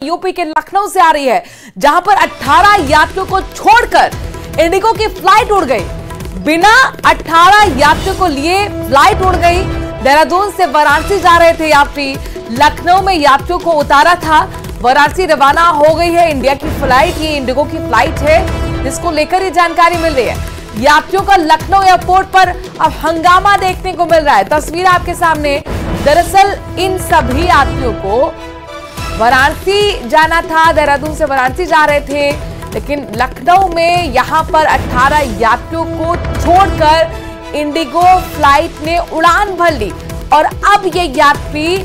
UP के लखनऊ से आ रही है, जहां पर 18 यात्रियों को छोड़कर इंडिगो की फ्लाइट उड़ गई। बिना 18 यात्रियों को लिए फ्लाइट उड़ गई। देहरादून से वाराणसी जा रहे थे यात्री, लखनऊ में यात्रियों को उतारा था। वाराणसी रवाना हो गई है इंडिया की फ्लाइट। ये इंडिगो की फ्लाइट है, जिसको लेकर ये जानकारी मिल रही है। यात्रियों का लखनऊ एयरपोर्ट पर अब हंगामा देखने को मिल रहा है। तस्वीर आपके सामने। दरअसल इन सभी यात्रियों को वाराणसी जाना था, देहरादून से वाराणसी जा रहे थे, लेकिन लखनऊ में यहां पर 18 यात्रियों को छोड़कर इंडिगो फ्लाइट ने उड़ान भर ली और अब ये यात्री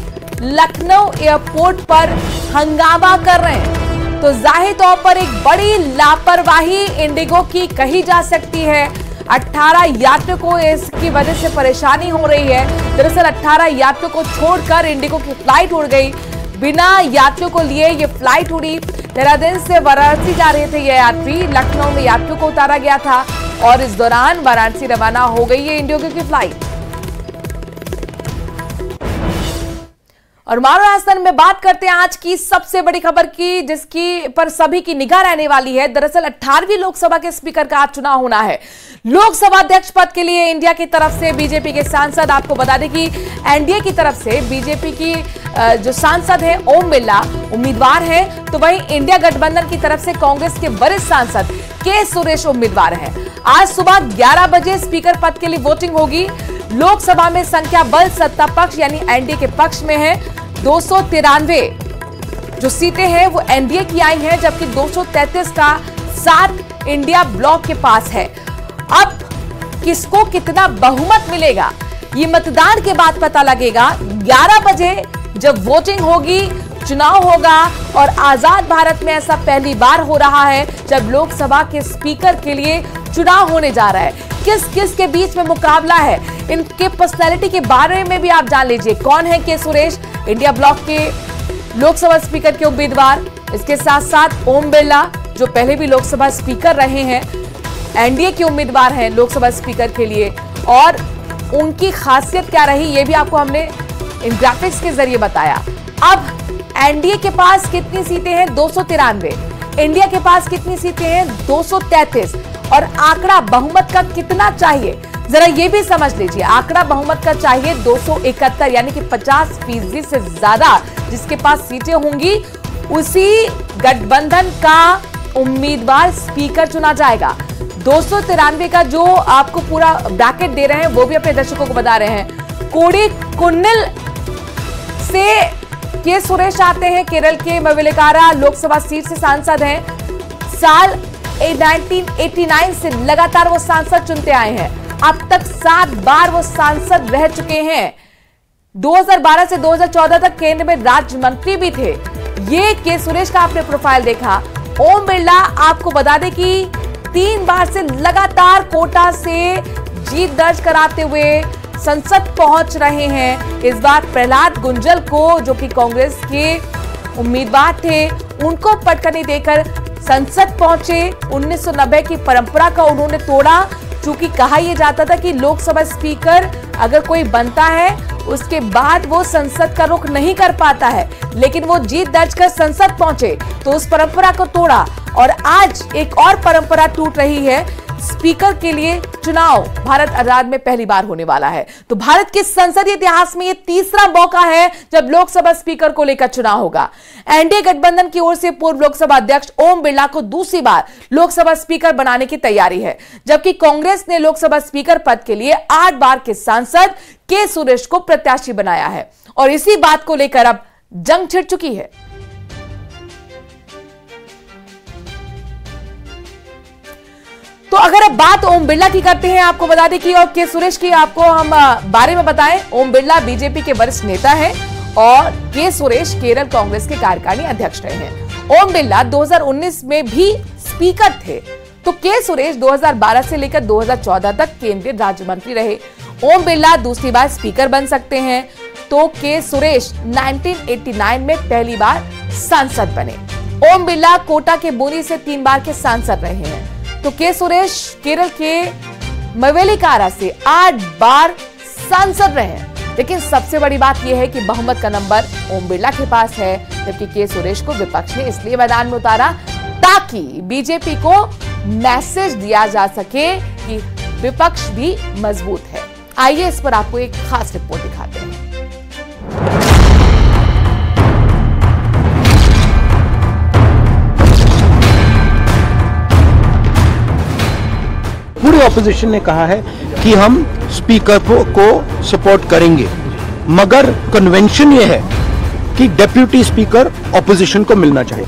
लखनऊ एयरपोर्ट पर हंगामा कर रहे हैं। तो जाहिर तौर पर एक बड़ी लापरवाही इंडिगो की कही जा सकती है। 18 यात्रियों को इसकी वजह से परेशानी हो रही है। दरअसल 18 यात्रियों को छोड़कर इंडिगो की फ्लाइट उड़ गई। बिना यात्रियों को लिए ये फ्लाइट उड़ी। देहरादून से वाराणसी जा रहे थे ये यात्री, लखनऊ में यात्रियों को उतारा गया था और इस दौरान वाराणसी रवाना हो गई है इंडिगो की फ्लाइट। और मारो राजस्थान में बात करते हैं आज की सबसे बड़ी खबर की, जिसकी पर सभी की निगाह रहने वाली है। दरअसल 18वीं लोकसभा के स्पीकर का आज चुनाव होना है। लोकसभा अध्यक्ष पद के लिए इंडिया की तरफ से बीजेपी के सांसद, आपको बता दें कि एनडीए की तरफ से बीजेपी की जो सांसद है ओम बिरला उम्मीदवार है, तो वहीं इंडिया गठबंधन की तरफ से कांग्रेस के वरिष्ठ सांसद के सुरेश उम्मीदवार है। आज सुबह 11 बजे स्पीकर पद के लिए वोटिंग होगी। लोकसभा में संख्या बल सत्ता पक्ष यानी एनडीए के पक्ष में है। 293 जो सीटें हैं वो एनडीए की आई हैं, जबकि 233 का साथ इंडिया ब्लॉक के पास है। अब किसको कितना बहुमत मिलेगा ये मतदान के बाद पता लगेगा। 11 बजे जब वोटिंग होगी, चुनाव होगा और आजाद भारत में ऐसा पहली बार हो रहा है जब लोकसभा के स्पीकर के लिए चुनाव होने जा रहा है। किस किस के बीच में मुकाबला है, इनके पर्सनैलिटी के बारे में भी आप जान लीजिए। कौन है के सुरेश, इंडिया ब्लॉक के लोकसभा स्पीकर के उम्मीदवार। इसके साथ साथ ओम बिरला जो पहले भी लोकसभा स्पीकर रहे हैं, एनडीए के उम्मीदवार हैं लोकसभा स्पीकर के लिए, और उनकी खासियत क्या रही ये भी आपको हमने इन ग्राफिक्स के जरिए बताया। अब एनडीए के पास कितनी सीटें हैं? 293। इंडिया के पास कितनी सीटें हैं? 233। और आंकड़ा बहुमत का कितना चाहिए जरा ये भी समझ लीजिए। आंकड़ा बहुमत का चाहिए 271, यानी कि 50% से ज्यादा जिसके पास सीटें होंगी उसी गठबंधन का उम्मीदवार स्पीकर चुना जाएगा। 293 का जो आपको पूरा ब्रैकेट दे रहे हैं वो भी अपने दर्शकों को बता रहे हैं। कोडिकुन्निल से के सुरेश आते हैं, केरल के मवेलिकारा लोकसभा सीट से सांसद हैं। साल 1989 से लगातार वो सांसद चुनते आए हैं। अब तक 7 बार वो सांसद रह चुके हैं। 2012 से 2014 तक केंद्र में राज्य मंत्री भी थे। ये के सुरेश का आपने प्रोफाइल देखा। ओम बिरला आपको बता दें कि 3 बार से लगातार कोटा से जीत दर्ज कराते हुए संसद पहुंच रहे हैं। इस बार प्रहलाद गुंजल को, जो कि कांग्रेस के उम्मीदवार थे, उनको पटकनी देकर संसद पहुंचे। 1990 की परंपरा का उन्होंने तोड़ा। चूंकि कहा यह जाता था कि लोकसभा स्पीकर अगर कोई बनता है उसके बाद वो संसद का रुख नहीं कर पाता है, लेकिन वो जीत दर्ज कर संसद पहुंचे तो उस परंपरा को तोड़ा और आज एक और परंपरा टूट रही है। स्पीकर के लिए चुनाव भारत आजाद में पहली बार होने वाला है। तो भारत के संसदीय इतिहास में यह तीसरा मौका है जब लोकसभा स्पीकर को लेकर चुनाव होगा। एनडीए गठबंधन की ओर से पूर्व लोकसभा अध्यक्ष ओम बिरला को दूसरी बार लोकसभा स्पीकर बनाने की तैयारी है, जबकि कांग्रेस ने लोकसभा स्पीकर पद के लिए 8 बार के सांसद के सुरेश को प्रत्याशी बनाया है और इसी बात को लेकर अब जंग छिड़ चुकी है। तो अगर अब बात ओम बिरला की करते हैं, आपको बता दें कि और के सुरेश की आपको हम बारे में बताएं। ओम बिरला बीजेपी के वरिष्ठ नेता हैं और के सुरेश केरल कांग्रेस के कार्यकारिणी अध्यक्ष रहे हैं। ओम बिरला 2019 में भी स्पीकर थे, तो के सुरेश 2012 से लेकर 2014 तक केंद्रीय राज्य मंत्री रहे। ओम बिरला दूसरी बार स्पीकर बन सकते हैं, तो के सुरेश 1989 में पहली बार सांसद बने। ओम बिरला कोटा के बोनी से 3 बार के सांसद रहे हैं, तो के सुरेश केरल के मवेलिकारा से 8 बार सांसद रहे हैं। लेकिन सबसे बड़ी बात यह है कि बहुमत का नंबर ओम बिरला के पास है। जबकि के सुरेश को विपक्ष ने इसलिए मैदान में उतारा ताकि बीजेपी को मैसेज दिया जा सके कि विपक्ष भी मजबूत है। आइए इस पर आपको एक खास रिपोर्ट दिखाते हैं। पूरे ऑपोजिशन ने कहा है कि हम स्पीकर को सपोर्ट करेंगे, मगर कन्वेंशन ये है कि डिप्टी स्पीकर ऑपोजिशन को मिलना चाहिए।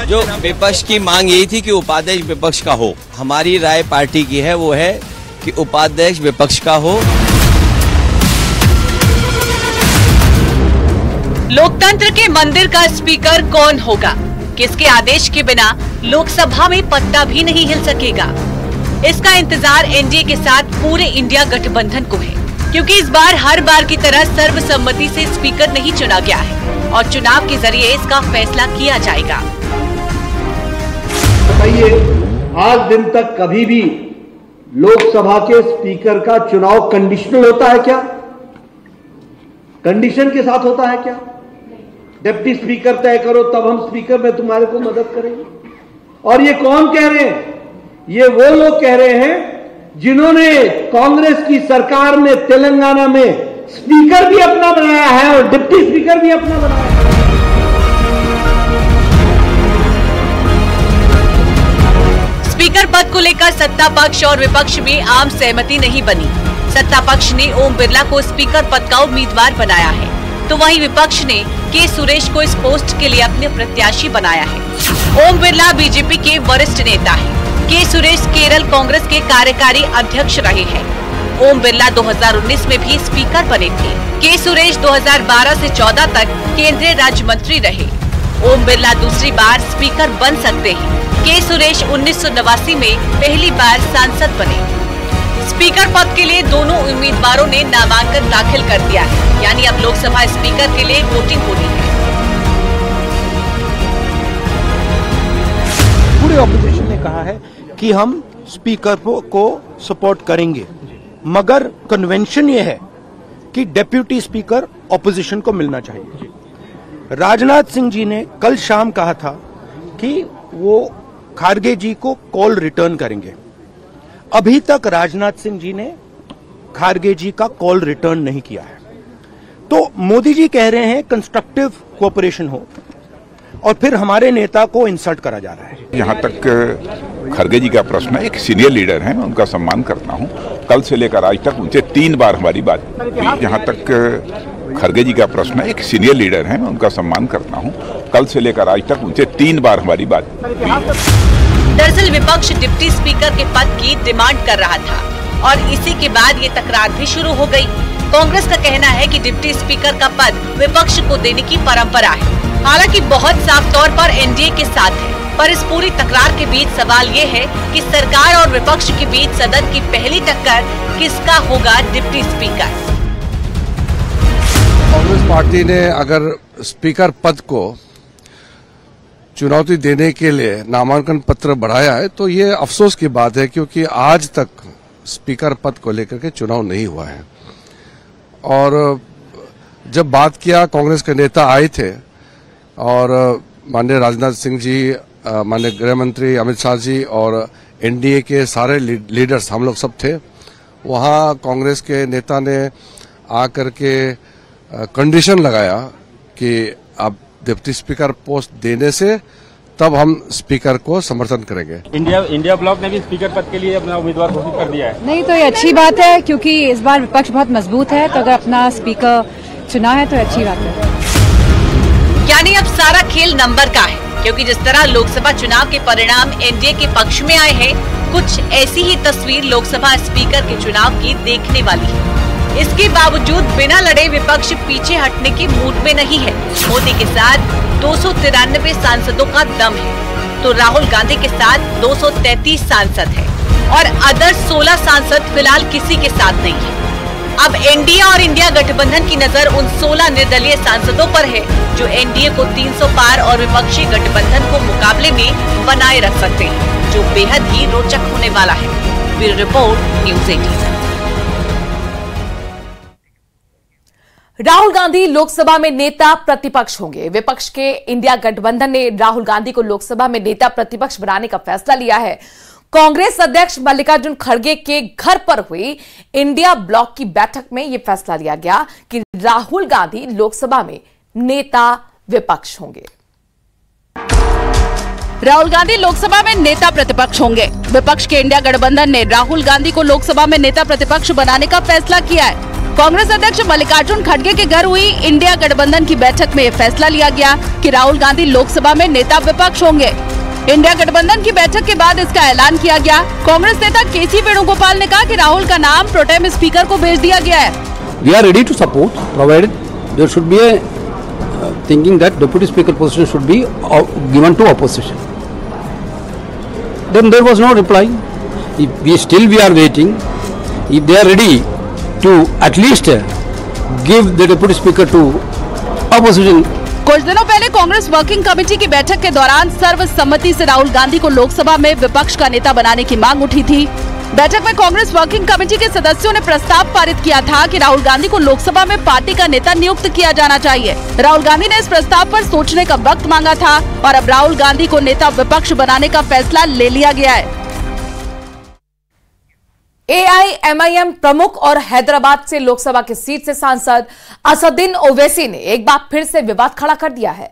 जो विपक्ष की मांग यही थी कि उपाध्यक्ष विपक्ष का हो। हमारी राय पार्टी की है, वो है कि उपाध्यक्ष विपक्ष का हो। लोकतंत्र के मंदिर का स्पीकर कौन होगा? किसके आदेश के बिना लोकसभा में पत्ता भी नहीं हिल सकेगा? इसका इंतजार एनडीए के साथ पूरे इंडिया गठबंधन को है, क्योंकि इस बार हर बार की तरह सर्वसम्मति से स्पीकर नहीं चुना गया है और चुनाव के जरिए इसका फैसला किया जाएगा। बताइए, आज दिन तक कभी भी लोकसभा के स्पीकर का चुनाव कंडीशनल होता है क्या? कंडीशन के साथ होता है क्या? डिप्टी स्पीकर तय करो तब हम स्पीकर में तुम्हारे को मदद करेंगे। और ये कौन कह रहे हैं? ये वो लोग कह रहे हैं जिन्होंने कांग्रेस की सरकार में तेलंगाना में स्पीकर भी अपना बनाया है और डिप्टी स्पीकर भी अपना बनाया है। स्पीकर पद को लेकर सत्ता पक्ष और विपक्ष में आम सहमति नहीं बनी। सत्ता पक्ष ने ओम बिरला को स्पीकर पद का उम्मीदवार बनाया है, तो वहीं विपक्ष ने के सुरेश को इस पोस्ट के लिए अपने प्रत्याशी बनाया है। ओम बिरला बीजेपी के वरिष्ठ नेता हैं। के सुरेश केरल कांग्रेस के कार्यकारी अध्यक्ष रहे हैं। ओम बिरला 2019 में भी स्पीकर बने थे। के सुरेश 2012 से 14 तक केंद्रीय राज्य मंत्री रहे। ओम बिरला दूसरी बार स्पीकर बन सकते हैं। के सुरेश 1989 में पहली बार सांसद बने। स्पीकर पद के लिए दोनों उम्मीदवारों ने नामांकन दाखिल कर दिया है, यानी अब लोकसभा स्पीकर के लिए वोटिंग होनी है। पूरे ऑपोजिशन ने कहा है कि हम स्पीकर को सपोर्ट करेंगे, मगर कन्वेंशन ये है कि डिप्टी स्पीकर ऑपोजिशन को मिलना चाहिए। राजनाथ सिंह जी ने कल शाम कहा था कि वो खारगे जी को कॉल रिटर्न करेंगे। अभी तक राजनाथ सिंह जी ने खारगे जी का कॉल रिटर्न नहीं किया है। तो मोदी जी कह रहे हैं कंस्ट्रक्टिव कोऑपरेशन हो, और फिर हमारे नेता को इंसल्ट करा जा रहा है। जहां तक खड़गे जी का प्रश्न है, एक सीनियर लीडर हैं, मैं उनका सम्मान करता हूं। कल से लेकर आज तक उनसे 3 बार हमारी बात हुई। जहां तक खड़गे जी का प्रश्न है, एक सीनियर लीडर हैं, मैं उनका सम्मान करता हूं। कल से लेकर आज तक उनसे 3 बार हमारी बात हुई। दरअसल विपक्ष डिप्टी स्पीकर के पद की डिमांड कर रहा था और इसी के बाद ये तकरार भी शुरू हो गई। कांग्रेस का कहना है कि डिप्टी स्पीकर का पद विपक्ष को देने की परंपरा है। हालांकि बहुत साफ तौर पर एनडीए के साथ है, पर इस पूरी तकरार के बीच सवाल ये है कि सरकार और विपक्ष के बीच सदन की पहली टक्कर किसका होगा डिप्टी स्पीकर। कांग्रेस पार्टी ने अगर स्पीकर पद को चुनौती देने के लिए नामांकन पत्र बढ़ाया है तो ये अफसोस की बात है, क्योंकि आज तक स्पीकर पद को लेकर के चुनाव नहीं हुआ है। और जब बात किया, कांग्रेस के नेता आए थे और माननीय राजनाथ सिंह जी, माननीय गृह मंत्री अमित शाह जी और एनडीए के सारे लीडर्स, हम लोग सब थे वहां। कांग्रेस के नेता ने आकर के कंडीशन लगाया कि अब डिप्टी स्पीकर पोस्ट देने से तब हम स्पीकर को समर्थन करेंगे। इंडिया ब्लॉक ने भी स्पीकर पद के लिए अपना उम्मीदवार घोषित कर दिया है। नहीं तो ये अच्छी बात है, क्योंकि इस बार विपक्ष बहुत मजबूत है, तो अगर अपना स्पीकर चुना है तो अच्छी बात है। यानी अब सारा खेल नंबर का है, क्योंकि जिस तरह लोकसभा चुनाव के परिणाम एनडीए के पक्ष में आए हैं, कुछ ऐसी ही तस्वीर लोकसभा स्पीकर के चुनाव की देखने वाली है। इसके बावजूद बिना लड़े विपक्ष पीछे हटने के मूड में नहीं है। मोदी के साथ 293 सांसदों का दम है, तो राहुल गांधी के साथ 233 सांसद है और अदर 16 सांसद फिलहाल किसी के साथ नहीं है। अब एनडीए और इंडिया गठबंधन की नजर उन 16 निर्दलीय सांसदों पर है, जो एनडीए को 300 पार और विपक्षी गठबंधन को मुकाबले में बनाए रख सकते हैं, जो बेहद ही रोचक होने वाला है। Bureau report, news 18। Rahul Gandhi Lok Sabha में नेता प्रतिपक्ष होंगे। विपक्ष के इंडिया गठबंधन ने राहुल गांधी को लोकसभा में नेता प्रतिपक्ष बनाने का फैसला लिया है। कांग्रेस अध्यक्ष मल्लिकार्जुन खड़गे के घर पर हुई इंडिया ब्लॉक की बैठक में यह फैसला लिया गया कि राहुल गांधी लोकसभा में नेता विपक्ष होंगे। राहुल गांधी लोकसभा में नेता प्रतिपक्ष होंगे। विपक्ष के इंडिया गठबंधन ने राहुल गांधी को लोकसभा में नेता प्रतिपक्ष बनाने का फैसला किया है। कांग्रेस अध्यक्ष मल्लिकार्जुन खड़गे के घर हुई इंडिया गठबंधन की बैठक में यह फैसला लिया गया कि राहुल गांधी लोकसभा में नेता विपक्ष होंगे। इंडिया गठबंधन की बैठक के बाद इसका ऐलान किया गया। कांग्रेस नेता केसी वेणुगोपाल ने कहा कि राहुल का नाम प्रोटेम स्पीकर को भेज दिया गया है। We are ready to support, provided there should be a thinking that deputy speaker position should be given to opposition. Then there was no reply. We are waiting. If they are ready to at least give the deputy speaker to opposition. कुछ दिनों पहले Congress working committee की बैठक के दौरान सर्वसम्मति से राहुल गांधी को लोकसभा में विपक्ष का नेता बनाने की मांग उठी थी। बैठक में कांग्रेस वर्किंग कमेटी के सदस्यों ने प्रस्ताव पारित किया था कि राहुल गांधी को लोकसभा में पार्टी का नेता नियुक्त किया जाना चाहिए। राहुल गांधी ने इस प्रस्ताव पर सोचने का वक्त मांगा था और अब राहुल गांधी को नेता विपक्ष बनाने का फैसला ले लिया गया है। AIMIM प्रमुख और हैदराबाद से लोकसभा की सीट से सांसद असदुद्दीन ओवैसी ने एक बार फिर से विवाद खड़ा कर दिया है।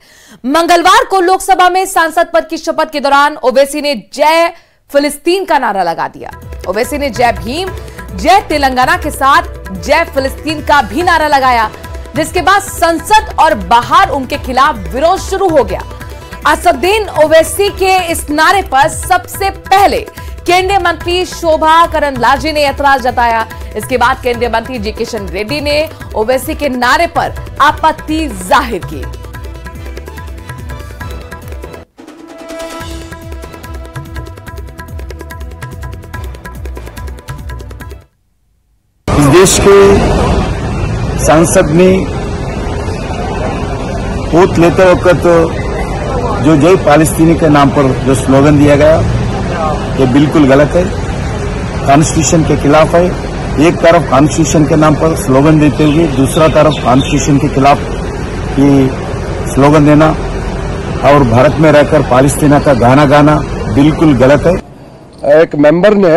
मंगलवार को लोकसभा में सांसद पद की शपथ के दौरान ओवैसी ने जय फिलिस्तीन का नारा लगा दिया। ओवैसी ने जय भीम, जय तेलंगाना के साथ जय फिलिस्तीन का भी नारा लगाया, जिसके बाद संसद और बाहर उनके खिलाफ विरोध शुरू हो गया। असदुद्दीन ओवैसी के इस नारे पर सबसे पहले केंद्रीय मंत्री शोभा करंदलाजे ने ऐतराज जताया। इसके बाद केंद्रीय मंत्री जी किशन रेड्डी ने ओवैसी के नारे पर आपत्ति जाहिर की। इस देश के सांसद ने वोट लेते वक्त जो जय फालस्तीनी के नाम पर जो स्लोगन दिया गया, ये बिल्कुल गलत है, कॉन्स्टिट्यूशन के खिलाफ है। एक तरफ कॉन्स्टिट्यूशन के नाम पर स्लोगन देते हुए दूसरा तरफ कॉन्स्टिट्यूशन के खिलाफ ये स्लोगन देना और भारत में रहकर फालस्तीना का गाना गाना बिल्कुल गलत है। एक मेंबर ने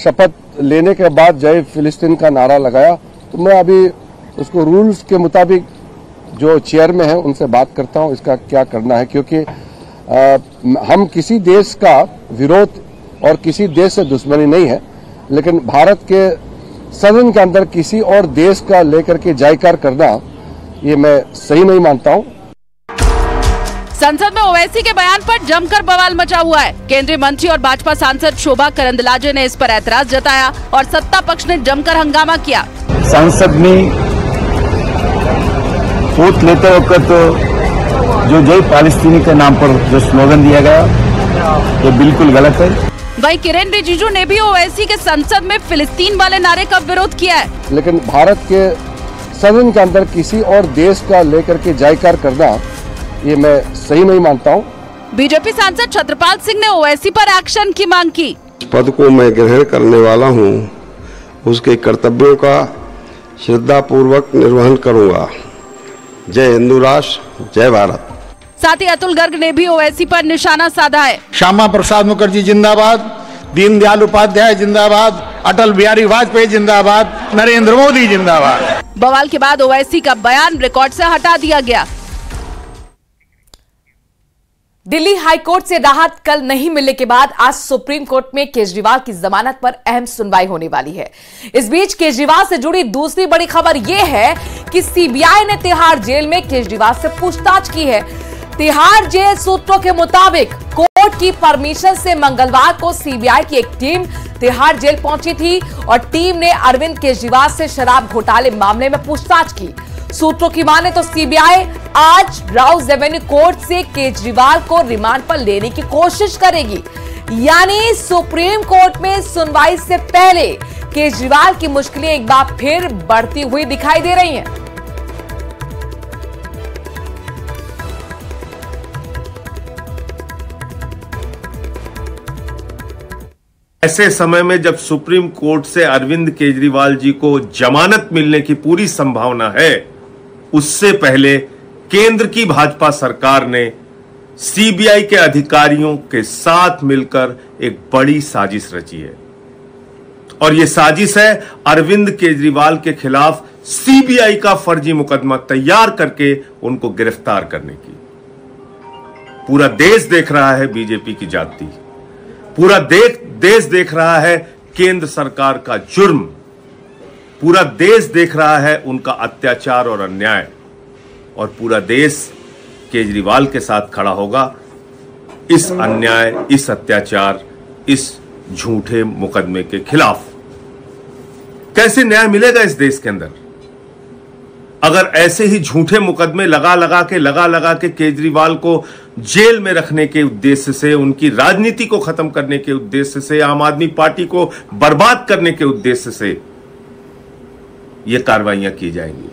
शपथ लेने के बाद जय फिलिस्तीन का नारा लगाया, तो मैं अभी उसको रूल्स के मुताबिक जो चेयर में है उनसे बात करता हूं इसका क्या करना है, क्योंकि हम किसी देश का विरोध और किसी देश से दुश्मनी नहीं है, लेकिन भारत के सदन के अंदर किसी और देश का लेकर के जयकार करना ये मैं सही नहीं मानता हूं। संसद में ओवैसी के बयान पर जमकर बवाल मचा हुआ है। केंद्रीय मंत्री और भाजपा सांसद शोभा करंदलाजे ने इस पर ऐतराज जताया और सत्ता पक्ष ने जमकर हंगामा किया। संसद में वोट लेते वक्त जो जय फालस्तीनी के नाम पर जो स्लोगन दिया गया, ये बिल्कुल गलत है। वहीं किरेन रिजिजू ने भी ओवैसी के संसद में फिलिस्तीन वाले नारे का विरोध किया है, लेकिन भारत के सदन के अंदर किसी और देश का लेकर के जयकार करना ये मैं सही नहीं मानता हूं। बीजेपी सांसद छत्रपाल सिंह ने ओवैसी पर एक्शन की मांग की। पद को मैं ग्रहण करने वाला हूं, उसके कर्तव्यों का श्रद्धापूर्वक निर्वहन करूंगा। जय हिंदू राष्ट्र, जय भारत। साथ ही अतुल गर्ग ने भी ओवैसी पर निशाना साधा है। श्यामा प्रसाद मुखर्जी जिंदाबाद, दीनदयाल उपाध्याय जिंदाबाद, अटल बिहारी वाजपेयी जिंदाबाद, नरेंद्र मोदी जिंदाबाद। बवाल के बाद ओवैसी का बयान रिकॉर्ड से हटा दिया गया। दिल्ली हाईकोर्ट से राहत कल नहीं मिलने के बाद आज सुप्रीम कोर्ट में केजरीवाल की जमानत पर अहम सुनवाई होने वाली है। इस बीच केजरीवाल से जुड़ी दूसरी बड़ी खबर यह है कि सीबीआई ने तिहाड़ जेल में केजरीवाल से पूछताछ की है। तिहाड़ जेल सूत्रों के मुताबिक कोर्ट की परमिशन से मंगलवार को सीबीआई की एक टीम तिहाड़ जेल पहुंची थी और टीम ने अरविंद केजरीवाल से शराब घोटाले मामले में पूछताछ की। सूत्रों की माने तो सीबीआई आज राउज एवेन्यू कोर्ट से केजरीवाल को रिमांड पर लेने की कोशिश करेगी, यानी सुप्रीम कोर्ट में सुनवाई से पहले केजरीवाल की मुश्किलें एक बार फिर बढ़ती हुई दिखाई दे रही हैं। ऐसे समय में जब सुप्रीम कोर्ट से अरविंद केजरीवाल जी को जमानत मिलने की पूरी संभावना है, उससे पहले केंद्र की भाजपा सरकार ने सीबीआई के अधिकारियों के साथ मिलकर एक बड़ी साजिश रची है और यह साजिश है अरविंद केजरीवाल के खिलाफ सीबीआई का फर्जी मुकदमा तैयार करके उनको गिरफ्तार करने की। पूरा देश देख रहा है बीजेपी की जाति, पूरा देश देख रहा है केंद्र सरकार का जुर्म, पूरा देश देख रहा है उनका अत्याचार और अन्याय, और पूरा देश केजरीवाल के साथ खड़ा होगा इस अन्याय, इस अत्याचार, इस झूठे मुकदमे के खिलाफ। कैसे न्याय मिलेगा इस देश के अंदर अगर ऐसे ही झूठे मुकदमे लगा लगा के केजरीवाल को जेल में रखने के उद्देश्य से, उनकी राजनीति को खत्म करने के उद्देश्य से, आम आदमी पार्टी को बर्बाद करने के उद्देश्य से ये कार्रवाइयां की जाएंगी।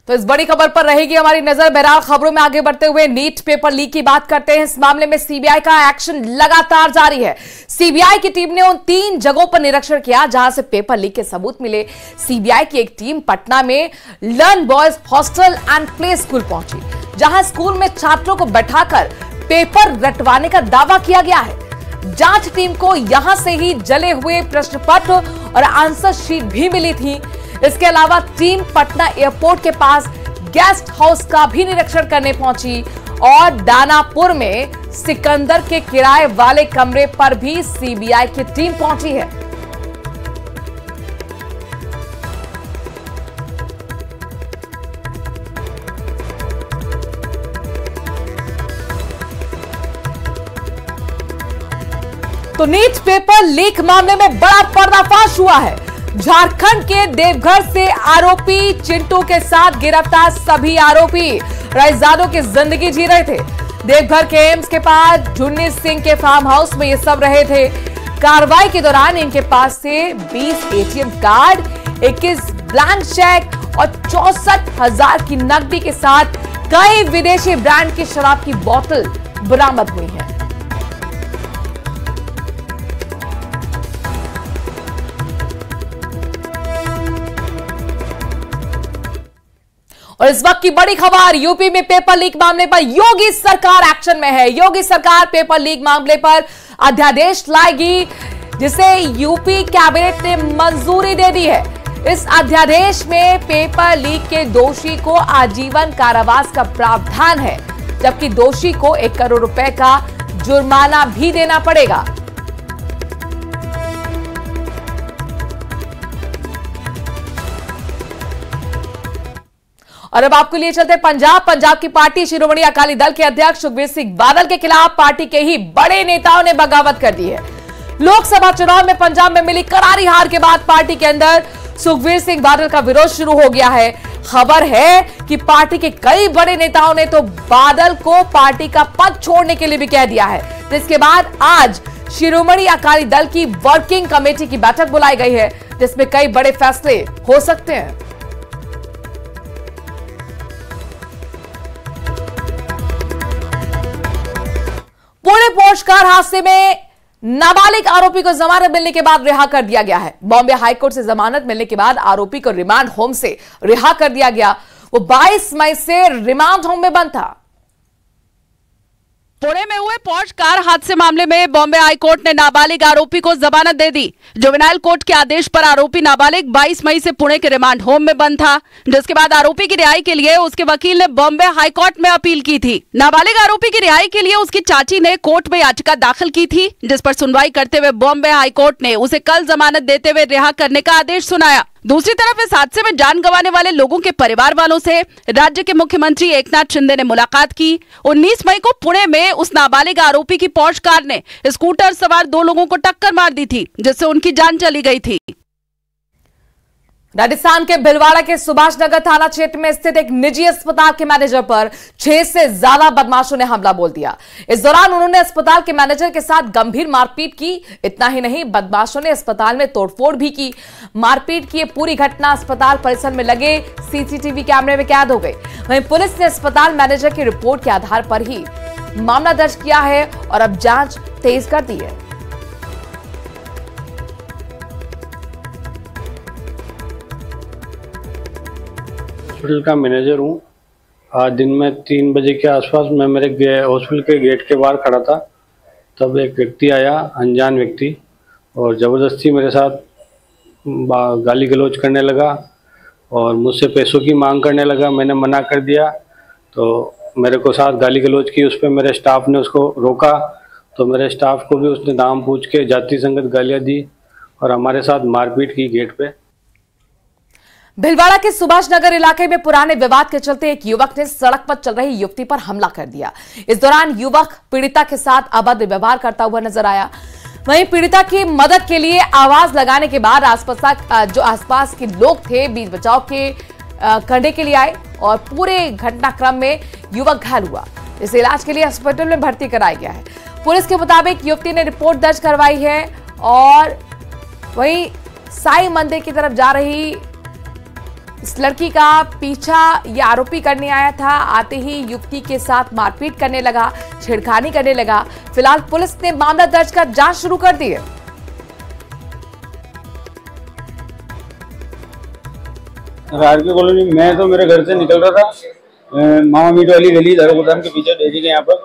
तो इस बड़ी खबर पर रहेगी हमारी नजर। बहरहाल खबरों में आगे बढ़ते हुए नीट पेपर लीक की बात करते हैं। इस मामले में सीबीआई का एक्शन लगातार जारी है। सीबीआई की टीम ने उन 3 जगहों पर निरीक्षण किया जहां से पेपर लीक के सबूत मिले। सीबीआई की एक टीम पटना में learn boys hostel and play school पहुंची, जहां स्कूल में छात्रों को बैठाकर पेपर रटवाने का दावा किया गया है। जांच टीम को यहां से ही जले हुए प्रश्न पत्र और आंसर शीट भी मिली थी। इसके अलावा टीम पटना एयरपोर्ट के पास गेस्ट हाउस का भी निरीक्षण करने पहुंची और दानापुर में सिकंदर के किराए वाले कमरे पर भी सीबीआई की टीम पहुंची है। तो नीट पेपर लीक मामले में बड़ा पर्दाफाश हुआ है। झारखंड के देवघर से आरोपी चिंटू के साथ गिरफ्तार सभी आरोपी रईसजादों की जिंदगी जी रहे थे। देवघर के एम्स के पास झुन्नी सिंह के फार्म हाउस में ये सब रहे थे। कार्रवाई के दौरान इनके पास से 20 एटीएम कार्ड, 21 ब्लैंक चेक और 64,000 की नकदी के साथ कई विदेशी ब्रांड की शराब की बोतल बरामद हुई है। और इस वक्त की बड़ी खबर, यूपी में पेपर लीक मामले पर योगी सरकार एक्शन में है। योगी सरकार पेपर लीक मामले पर अध्यादेश लाएगी जिसे यूपी कैबिनेट ने मंजूरी दे दी है। इस अध्यादेश में पेपर लीक के दोषी को आजीवन कारावास का प्रावधान है, जबकि दोषी को 1 करोड़ रुपए का जुर्माना भी देना पड़ेगा। और अब आपको लिए चलते पंजाब की पार्टी शिरोमणि अकाली दल के अध्यक्ष सुखबीर सिंह बादल के खिलाफ पार्टी के ही बड़े नेताओं ने बगावत कर दी है। लोकसभा चुनाव में पंजाब में मिली करारी हार के बाद पार्टी के अंदर सुखबीर सिंह बादल का विरोध शुरू हो गया है। खबर है कि पार्टी के कई बड़े नेताओं ने तो बादल को पार्टी का पद छोड़ने के लिए भी कह दिया है। जिसके बाद आज शिरोमणि अकाली दल की वर्किंग कमेटी की बैठक बुलाई गई है, जिसमें कई बड़े फैसले हो सकते हैं। पुणे पोर्श कार हादसे में नाबालिग आरोपी को जमानत मिलने के बाद रिहा कर दिया गया है। बॉम्बे हाईकोर्ट से जमानत मिलने के बाद आरोपी को रिमांड होम से रिहा कर दिया गया। वो 22 मई से रिमांड होम में बंद था। पुणे में हुए पोर्श कार हादसे मामले में बॉम्बे हाईकोर्ट ने नाबालिग आरोपी को जमानत दे दी। जुवेनाइल कोर्ट के आदेश पर आरोपी नाबालिग 22 मई से पुणे के रिमांड होम में बंद था, जिसके बाद आरोपी की रिहाई के लिए उसके वकील ने बॉम्बे हाईकोर्ट में अपील की थी। नाबालिग आरोपी की रिहाई के लिए उसकी चाची ने कोर्ट में याचिका दाखिल की थी, जिस पर सुनवाई करते हुए बॉम्बे हाईकोर्ट ने उसे कल जमानत देते हुए रिहा करने का आदेश सुनाया। दूसरी तरफ इस हादसे में जान गंवाने वाले लोगों के परिवार वालों से राज्य के मुख्यमंत्री एकनाथ शिंदे ने मुलाकात की। 19 मई को पुणे में उस नाबालिग आरोपी की पोर्श कार ने स्कूटर सवार 2 लोगों को टक्कर मार दी थी, जिससे उनकी जान चली गई थी। राजस्थान के भिलवाड़ा के सुभाष नगर थाना क्षेत्र में स्थित एक निजी अस्पताल के मैनेजर पर 6 से ज्यादा बदमाशों ने हमला बोल दिया। इस दौरान उन्होंने अस्पताल के मैनेजर के साथ गंभीर मारपीट की। इतना ही नहीं, बदमाशों ने अस्पताल में तोड़फोड़ भी की। मारपीट की पूरी घटना अस्पताल परिसर में लगे सीसीटीवी कैमरे में कैद हो गई। वहीं पुलिस ने अस्पताल मैनेजर की रिपोर्ट के आधार पर ही मामला दर्ज किया है और अब जांच तेज कर दी है। हॉस्पिटल का मैनेजर हूँ। आज दिन में 3 बजे के आसपास मैं मेरे हॉस्पिटल के गेट के बाहर खड़ा था, तब एक व्यक्ति आया, अनजान व्यक्ति, और ज़बरदस्ती मेरे साथ गाली गलौज करने लगा और मुझसे पैसों की मांग करने लगा। मैंने मना कर दिया तो मेरे को साथ गाली गलौज की। उस पर मेरे स्टाफ ने उसको रोका तो मेरे स्टाफ को भी उसने नाम पूछ के जाति संगत गालियाँ दी और हमारे साथ मारपीट की गेट पे। भिलवाड़ा के सुभाष नगर इलाके में पुराने विवाद के चलते एक युवक ने सड़क पर चल रही युवती पर हमला कर दिया। इस दौरान युवक पीड़िता के साथ अभद्र व्यवहार करता हुआ नजर आया। वहीं पीड़िता की मदद के लिए आवाज लगाने के बाद आसपास के लोग थे बीच बचाव के करने के लिए आए और पूरे घटनाक्रम में युवक घायल हुआ। इसे इलाज के लिए अस्पताल में भर्ती कराया गया है। पुलिस के मुताबिक युवती ने रिपोर्ट दर्ज करवाई है और वहीं साई मंदिर की तरफ जा रही इस लड़की का पीछा ये आरोपी करने आया था। आते ही युवती के साथ मारपीट करने लगा, छेड़खानी करने लगा। फिलहाल पुलिस ने मामला दर्ज कर जांच शुरू कर दी है। आरके कॉलोनी, मैं तो मेरे घर से निकल रहा था, मामा मीट वाली गली दारू गोदाम के पीछे डेयरी के यहाँ पर,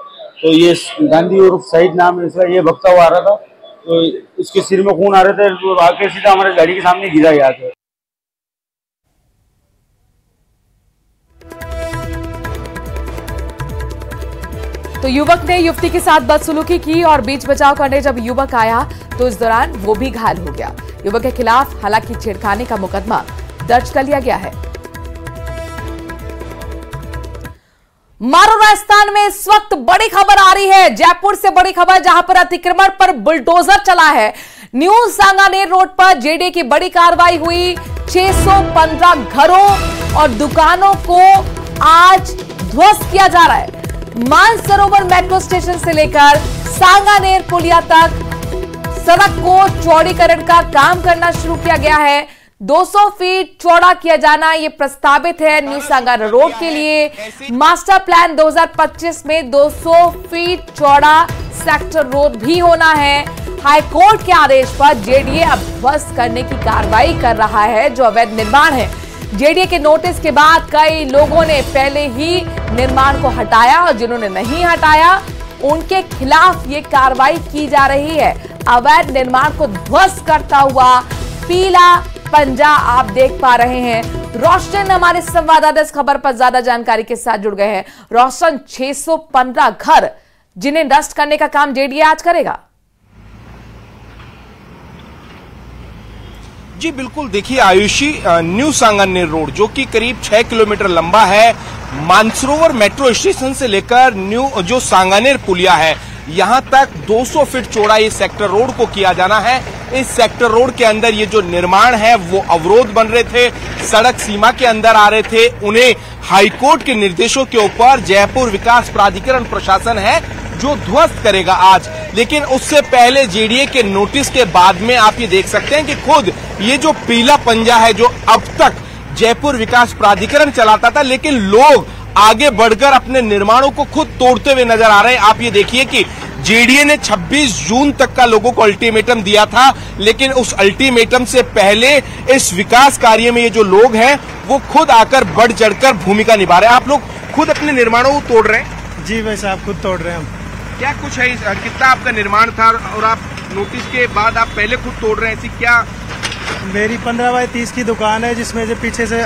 तो ये गांधी और साइड नाम है इसका, ये भगता हुआ आ रहा था तो इसके सिर में खून आ रहे थे, तो आके सीधा हमारे गाड़ी के सामने गिरा यहाँ पे। तो युवक ने युवती के साथ बदसलूकी की और बीच बचाव करने जब युवक आया तो इस दौरान वो भी घायल हो गया। युवक के खिलाफ हालांकि छेड़खानी का मुकदमा दर्ज कर लिया गया है। मारो राजस्थान में इस वक्त बड़ी खबर आ रही है, जयपुर से बड़ी खबर, जहां पर अतिक्रमण पर बुलडोजर चला है। न्यू सांगानेर रोड पर जेडीए की बड़ी कार्रवाई हुई। 615 घरों और दुकानों को आज ध्वस्त किया जा रहा है। मानसरोवर मेट्रो स्टेशन से लेकर सांगानेर पुलिया तक सड़क को चौड़ीकरण का काम करना शुरू किया गया है। 200 फीट चौड़ा किया जाना ये प्रस्तावित है न्यू सांगानेर रोड के लिए। मास्टर प्लान 2025 में 200 फीट चौड़ा सेक्टर रोड भी होना है। हाईकोर्ट के आदेश पर जेडीए अब ध्वस्त करने की कार्रवाई कर रहा है जो अवैध निर्माण है। जेडीए के नोटिस के बाद कई लोगों ने पहले ही निर्माण को हटाया और जिन्होंने नहीं हटाया उनके खिलाफ ये कार्रवाई की जा रही है। अवैध निर्माण को ध्वस्त करता हुआ पीला पंजा आप देख पा रहे हैं। रोशन हमारे संवाददाता इस खबर पर ज्यादा जानकारी के साथ जुड़ गए हैं। रोशन, 615 घर जिन्हें नष्ट करने का काम जेडीए आज करेगा। जी बिल्कुल, देखिए आयुषी, न्यू सांगानेर रोड जो कि करीब 6 किलोमीटर लंबा है, मानसरोवर मेट्रो स्टेशन से लेकर न्यू जो सांगानेर पुलिया है यहां तक 200 फीट चौड़ा ये सेक्टर रोड को किया जाना है। इस सेक्टर रोड के अंदर ये जो निर्माण है वो अवरोध बन रहे थे, सड़क सीमा के अंदर आ रहे थे। उन्हें हाईकोर्ट के निर्देशों के ऊपर जयपुर विकास प्राधिकरण प्रशासन है जो ध्वस्त करेगा आज। लेकिन उससे पहले जेडीए के नोटिस के बाद में आप ये देख सकते हैं कि खुद ये जो पीला पंजा है जो अब तक जयपुर विकास प्राधिकरण चलाता था, लेकिन लोग आगे बढ़कर अपने निर्माणों को खुद तोड़ते हुए नजर आ रहे हैं। आप ये देखिए कि जेडीए ने 26 जून तक का लोगों को अल्टीमेटम दिया था, लेकिन उस अल्टीमेटम से पहले इस विकास कार्य में ये जो लोग हैं वो खुद आकर बढ़ चढ़कर भूमिका निभा रहे हैं। आप लोग खुद अपने निर्माणों को तोड़ रहे हैं? जी भाई साहब, खुद तोड़ रहे हैं हम। क्या कुछ है, कितना आपका निर्माण था और आप नोटिस के बाद आप पहले खुद तोड़ रहे हैं, ऐसी क्या? मेरी 15 बाई 30 की दुकान है जिसमें जो पीछे से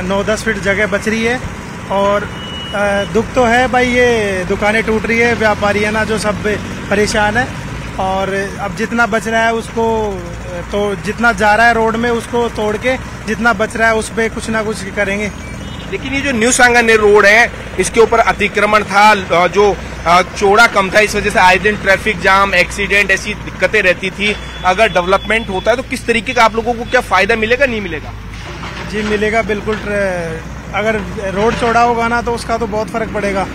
9-10 फीट जगह बच रही है और दुख तो है भाई, ये दुकानें टूट रही है, व्यापारी है ना जो सब परेशान है और अब जितना बच रहा है उसको तो जितना जा रहा है रोड में उसको तोड़ के जितना बच रहा है उस पर कुछ ना कुछ करेंगे। लेकिन ये जो न्यू सांगानेर रोड है इसके ऊपर अतिक्रमण था जो चौड़ा कम था, इस वजह से आए दिन ट्रैफिक जाम, एक्सीडेंट, ऐसी दिक्कतें रहती थी। अगर डेवलपमेंट होता है तो किस तरीके का आप लोगों को क्या फायदा मिलेगा, नहीं मिलेगा? जी मिलेगा बिल्कुल। अगर रोड चौड़ा होगा ना तो उसका तो बहुत फर्क पड़ेगा।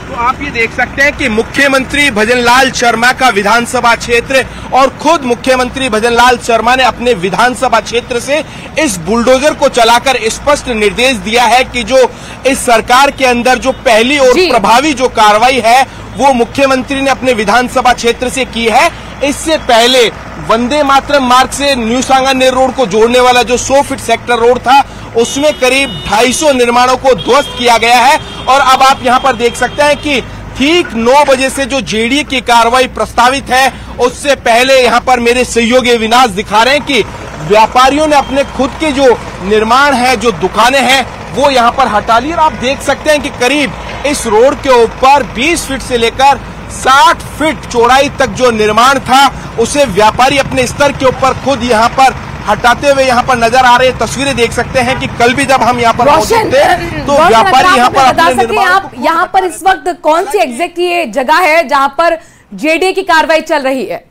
तो आप ये देख सकते हैं कि मुख्यमंत्री भजनलाल शर्मा का विधानसभा क्षेत्र और खुद मुख्यमंत्री भजनलाल शर्मा ने अपने विधानसभा क्षेत्र से इस बुलडोजर को चलाकर स्पष्ट निर्देश दिया है कि जो इस सरकार के अंदर जो पहली और प्रभावी जो कार्रवाई है वो मुख्यमंत्री ने अपने विधानसभा क्षेत्र से की है। इससे पहले वंदे मातरम मार्ग से न्यू सांगानेर रोड को जोड़ने वाला जो 100 फीट सेक्टर रोड था उसमें करीब 250 निर्माणों को ध्वस्त किया गया है। और अब आप यहां पर देख सकते हैं कि ठीक 9 बजे से जो जेडीए की कार्रवाई प्रस्तावित है, उससे पहले यहां पर मेरे सहयोगी अविनाश दिखा रहे हैं कि व्यापारियों ने अपने खुद के जो निर्माण है, जो दुकानें हैं, वो यहां पर हटा ली। और आप देख सकते हैं कि करीब इस रोड के ऊपर 20 फीट से लेकर 60 फीट चौड़ाई तक जो निर्माण था, उसे व्यापारी अपने स्तर के ऊपर खुद यहां पर हटाते हुए यहां पर नजर आ रहे हैं। तस्वीरें देख सकते हैं कि कल भी जब हम यहां पर मौजूद थे तो व्यापारी यहां पर बता सके आप यहां पर इस वक्त कौन सी एग्जैक्ट ये जगह है जहां पर जेडीए की कार्रवाई चल रही है?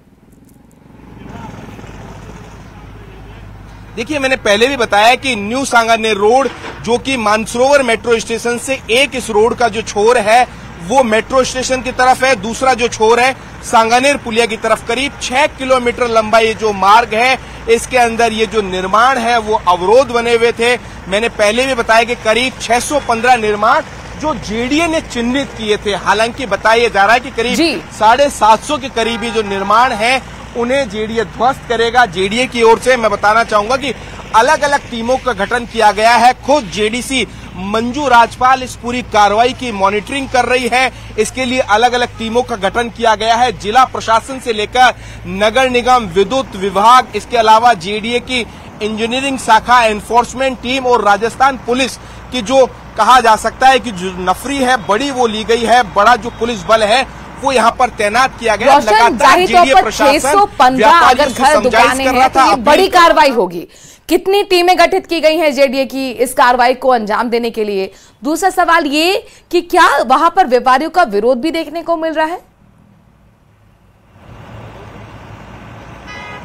देखिए, मैंने पहले भी बताया कि न्यू सांगानेर रोड, जो कि मानसरोवर मेट्रो स्टेशन से एक इस रोड का जो छोर है वो मेट्रो स्टेशन की तरफ है, दूसरा जो छोर है सांगानेर पुलिया की तरफ। करीब 6 किलोमीटर लंबा ये जो मार्ग है, इसके अंदर ये जो निर्माण है वो अवरोध बने हुए थे। मैंने पहले भी बताया कि करीब 615 निर्माण जो जेडीए ने चिन्हित किए थे। हालांकि बताया जा रहा है कि करीब 750 के करीब ये जो निर्माण है उन्हें जेडीए ध्वस्त करेगा। जेडीए की ओर से मैं बताना चाहूंगा कि अलग अलग टीमों का गठन किया गया है। खुद जेडीसी मंजू राजपाल इस पूरी कार्रवाई की मॉनिटरिंग कर रही है। इसके लिए अलग अलग टीमों का गठन किया गया है। जिला प्रशासन से लेकर नगर निगम, विद्युत विभाग, इसके अलावा जेडीए की इंजीनियरिंग शाखा, एनफोर्समेंट टीम और राजस्थान पुलिस की जो कहा जा सकता है कि जो नफरी है बड़ी, वो ली गई है। बड़ा जो पुलिस बल है वो यहाँ पर तैनात किया गया। लगातार जेडीए प्रशासन 615 अगर घर दुकानें हैं तो ये बड़ी कार्रवाई होगी। कितनी टीमें गठित की गई हैं जेडीए की इस कार्रवाई को अंजाम देने के लिए? दूसरा सवाल ये कि क्या वहां पर व्यापारियों का विरोध भी देखने को मिल रहा है?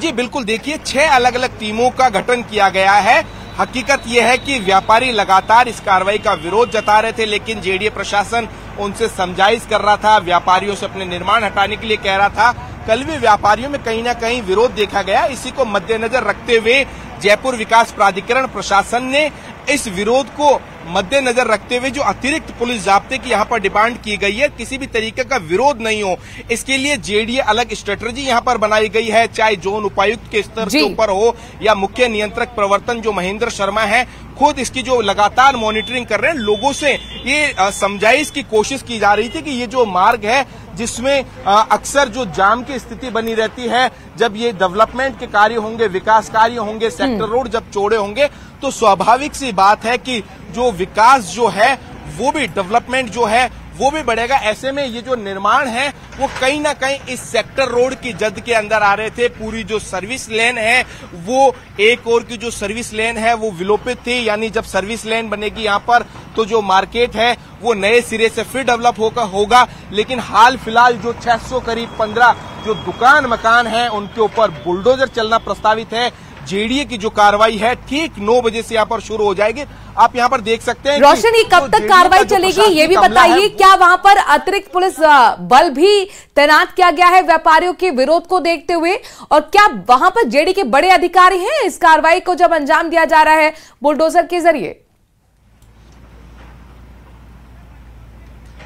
जी बिल्कुल, देखिए 6 अलग अलग टीमों का गठन किया गया है। हकीकत यह है कि व्यापारी लगातार इस कार्रवाई का विरोध जता रहे थे, लेकिन जेडीए प्रशासन उनसे समझाइश कर रहा था, व्यापारियों से अपने निर्माण हटाने के लिए कह रहा था। कल भी व्यापारियों में कहीं ना कहीं विरोध देखा गया। इसी को मद्देनजर रखते हुए जयपुर विकास प्राधिकरण प्रशासन ने इस विरोध को मद्देनजर रखते हुए जो अतिरिक्त पुलिस जाब्ते की यहाँ पर डिमांड की गई है, किसी भी तरीके का विरोध नहीं हो, इसके लिए जेडीए अलग स्ट्रेटजी यहाँ पर बनाई गई है। चाहे जोन उपायुक्त के स्तर के ऊपर हो या मुख्य नियंत्रक प्रवर्तन जो महेंद्र शर्मा है, खुद इसकी जो लगातार मॉनिटरिंग कर रहे हैं। लोगों से ये समझाइश की कोशिश की जा रही थी कि ये जो मार्ग है जिसमें अक्सर जो जाम की स्थिति बनी रहती है, जब ये डेवलपमेंट के कार्य होंगे, विकास कार्य होंगे, सेक्टर रोड जब चौड़े होंगे, तो स्वाभाविक सी बात है कि जो विकास जो है वो भी, डेवलपमेंट जो है वो भी बढ़ेगा। ऐसे में ये जो निर्माण है वो कहीं ना कहीं इस सेक्टर रोड की जद के अंदर आ रहे थे। पूरी जो सर्विस लेन है वो, एक और की जो सर्विस लेन है वो विलोपित थी, यानी जब सर्विस लेन बनेगी यहाँ पर तो जो मार्केट है वो नए सिरे से फिर डेवलप होगा। लेकिन हाल फिलहाल जो 600 करीब 15 जो दुकान मकान है उनके ऊपर बुलडोजर चलना प्रस्तावित है। जेडीए की जो कार्रवाई है ठीक 9 बजे से यहाँ पर शुरू हो जाएगी। आप यहाँ पर देख सकते हैं। रोशन, ये कब तक कार्रवाई चलेगी ये भी बताइए। क्या वहां पर अतिरिक्त पुलिस बल भी तैनात किया गया है व्यापारियों के विरोध को देखते हुए? और क्या वहां पर जेडीए के बड़े अधिकारी हैं इस कार्रवाई को जब अंजाम दिया जा रहा है बुलडोजर के जरिए?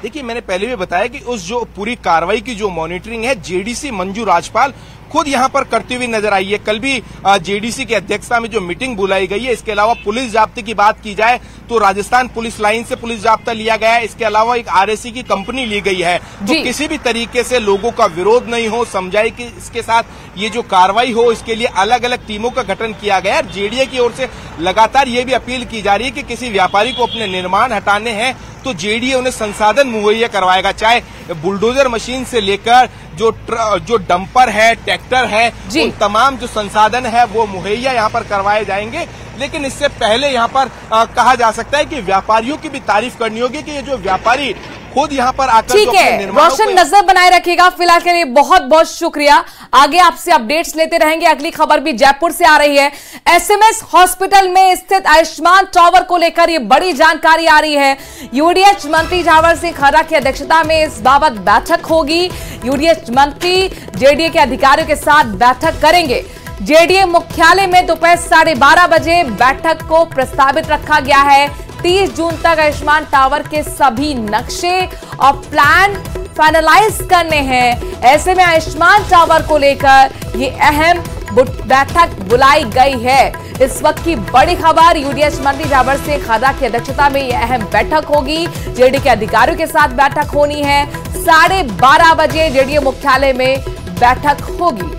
देखिए, मैंने पहले भी बताया कि उस जो पूरी कार्रवाई की जो मॉनिटरिंग है जेडीसी मंजू राजपाल खुद यहां पर करती हुई नजर आई है। कल भी जेडीसी की अध्यक्षता में जो मीटिंग बुलाई गई है, इसके अलावा पुलिस जाब्ते की बात की जाए तो राजस्थान पुलिस लाइन से पुलिस जाब्ता लिया गया है। इसके अलावा एक आरएसी की कंपनी ली गई है। तो किसी भी तरीके से लोगों का विरोध नहीं हो, समझाई कि इसके साथ ये जो कार्रवाई हो, इसके लिए अलग अलग टीमों का गठन किया गया है। जेडीए की ओर से लगातार ये भी अपील की जा रही है कि किसी व्यापारी को अपने निर्माण हटाने हैं तो जेडीए उन्हें संसाधन मुहैया करवाएगा, चाहे बुलडोजर मशीन से लेकर जो डंपर है, ट्रैक्टर है, उन तमाम जो संसाधन है वो मुहैया यहाँ पर करवाए जाएंगे। लेकिन इससे पहले यहाँ पर कहा जा सकता है कि व्यापारियों की भी तारीफ करनी होगी कि ये जो व्यापारी खुद यहाँ पर आकर, ठीक है रोशन, नजर बनाए रखिएगा। फिलहाल के लिए बहुत बहुत शुक्रिया। आगे आपसे अपडेट्स लेते रहेंगे। अगली खबर भी जयपुर से आ रही है। एसएमएस हॉस्पिटल में स्थित आयुष्मान टावर को लेकर ये बड़ी जानकारी आ रही है। यूडीएच मंत्री झावर सिंह खर्रा की अध्यक्षता में इस बाबत बैठक होगी। यूडीएच मंत्री जेडीए के अधिकारियों के साथ बैठक करेंगे। जेडीए मुख्यालय में दोपहर 12:30 बजे बैठक को प्रस्तावित रखा गया है। 30 जून तक आयुष्मान टावर के सभी नक्शे और प्लान फाइनलाइज करने हैं। ऐसे में आयुष्मान टावर को लेकर ये अहम बैठक बुलाई गई है। इस वक्त की बड़ी खबर, यूडीएच मंत्री जाबर सिंह खादा की अध्यक्षता में यह अहम बैठक होगी। जेडीए के अधिकारियों के साथ बैठक होनी है। 12:30 बजे जेडीए मुख्यालय में बैठक होगी।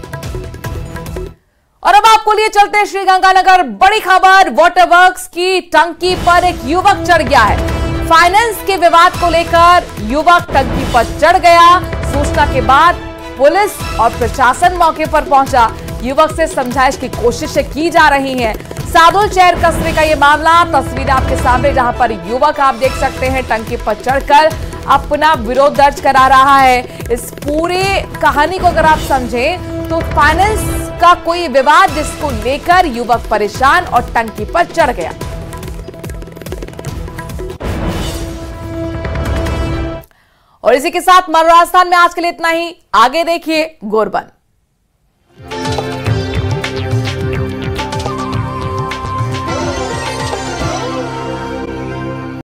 और अब आपको लिए चलते हैं श्रीगंगानगर। बड़ी खबर, वाटर वर्क्स की टंकी पर एक युवक चढ़ गया है। फाइनेंस के विवाद को लेकर युवक टंकी पर चढ़ गया। सूचना के बाद पुलिस और प्रशासन मौके पर पहुंचा। युवक से समझाइश की कोशिशें की जा रही हैं। सादुल चेयर कस्बे का यह मामला, तस्वीर आपके सामने, जहां पर युवक आप देख सकते हैं टंकी पर चढ़कर अपना विरोध दर्ज करा रहा है। इस पूरे कहानी को अगर आप समझें तो फाइनेंस का कोई विवाद जिसको लेकर युवक परेशान और टंकी पर चढ़ गया। और इसी के साथ मध्य राजस्थान में आज के लिए इतना ही। आगे देखिए गोरबन।